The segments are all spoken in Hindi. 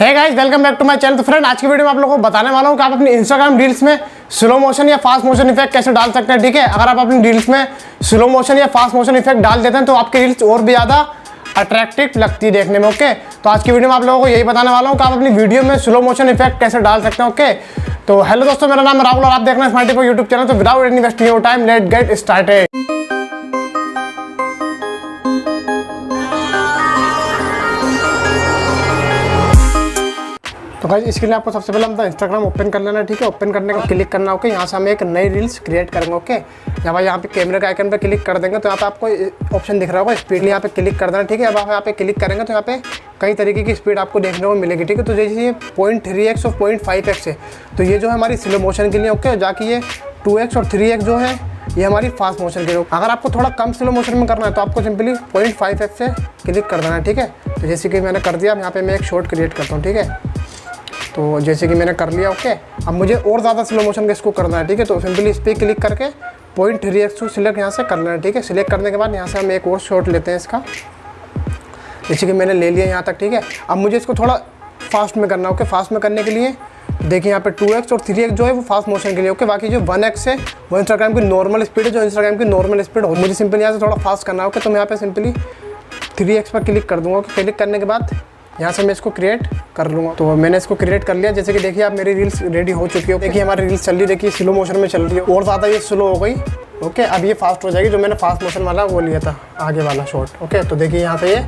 Hey guys, welcome back to my channel. तो फ्रेंड, आज की वीडियो में आप लोगों को बताने वाला हूँ कि आप अपनी इंस्टाग्राम रील्स में स्लो मोशन या फास्ट मोशन इफेक्ट कैसे डाल सकते हैं। ठीक है, अगर आप अपनी रील्स में स्लो मोशन या फास्ट मोशन इफेक्ट डाल देते हैं तो आपकी रील्स और भी ज़्यादा अट्रैक्टिव लगती है देखने में। ओके, तो आज की वीडियो में आप लोगों को यही बताने वाला हूँ कि आप अपनी वीडियो में स्लो मोशन इफेक्ट कैसे डाल सकते हैं। ओके, तो हेलो दोस्तों, मेरा नाम है राहुल और आप देख रहे हैं स्मार्ट यूट्यूब चैनल। तो without any wasting your time, let's get started. तो गाइस, इसके लिए आपको सबसे पहले मतलब इंस्टाग्राम ओपन कर लेना है। ठीक है, ओपन करने का क्लिक करना। ओके, यहाँ से हम एक नई रील्स क्रिएट करेंगे। ओके, जब आप यहाँ पे कैमरे के आइकन पे क्लिक कर देंगे तो यहाँ पे आपको ऑप्शन दिख रहा होगा स्पीड, यहाँ पे क्लिक कर देना। ठीक है, अब आप यहाँ पे क्लिक करेंगे तो यहाँ पे कई तरीके की स्पीड आपको देखने को मिलेगी। ठीक है, तो जैसे ये 0.3x और 0.5x है, तो ये जो है हमारी स्लो मोशन के लिए। ओके, जाके ये 2x और 3x जो है ये हमारी फास्ट मोशन के लिए। अगर आपको थोड़ा कम स्लो मोशन में करना है तो आपको सिंपली 0.5x से क्लिक कर देना है। ठीक है, तो जैसे कि मैंने कर दिया, यहाँ पे मैं एक शॉर्ट क्रिएट करता हूँ। ठीक है, तो जैसे कि मैंने कर लिया। ओके, अब मुझे और ज़्यादा स्लो मोशन का इसको करना है। ठीक है, तो सिंपली इस पर क्लिक करके 0.3x को सिलेक्ट यहाँ से कर लेना है। ठीक है, सिलेक्ट करने के बाद यहाँ से हम एक और शॉट लेते हैं इसका, जैसे कि मैंने ले लिया यहाँ तक। ठीक है, अब मुझे इसको थोड़ा फास्ट में करना है। ओके, फास्ट में करने के लिए देखिए यहाँ पे 2x और 3x जो है वो फास्ट मोशन के लिए। ओके, बाकी जो 1x है वो इंस्टाग्राम की नॉर्मल स्पीड है, जो इंस्टाग्राम की नॉर्मल स्पीड हो। मुझे सिंपली यहाँ से थोड़ा फास्ट करना है। ओके, तो मैं यहाँ पे सिंपली 3x पर क्लिक कर दूँगा। ओके, क्लिक करने के बाद यहाँ से मैं इसको क्रिएट कर लूँगा। तो मैंने इसको क्रिएट कर लिया। जैसे कि देखिए आप मेरी रील्स रेडी हो चुकी हो। देखिए हमारी रील्स चल रही है, देखिए स्लो मोशन में चल रही है, और ज़्यादा ये स्लो हो गई। ओके, अब ये फास्ट हो जाएगी। जो मैंने फास्ट मोशन वाला वो लिया था आगे वाला शॉट। ओके, तो देखिए यहाँ पे ये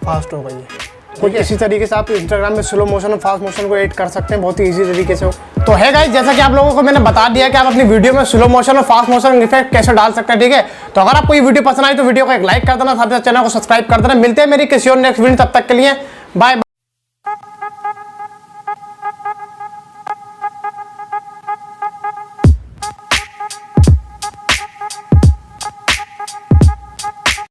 फास्ट हो गई है। कुछ इसी तरीके से आप इंस्टाग्राम में स्लो मोशन और फास्ट मोशन को ऐड कर सकते हैं बहुत ही ईजी तरीके से। तो है गाइस, जैसा कि आप लोगों को मैंने बता दिया कि आप अपनी वीडियो में स्लो मोशन और फास्ट मोशन इफेक्ट कैसे डाल सकते हैं। ठीक है, तो अगर आपको ये वीडियो पसंद आई तो वीडियो को एक लाइक कर देना, साथ ही चैनल को सब्सक्राइब कर देना। मिलते हैं मेरी किसी और नेक्स्ट वीडियो, तब तक के लिए बाय।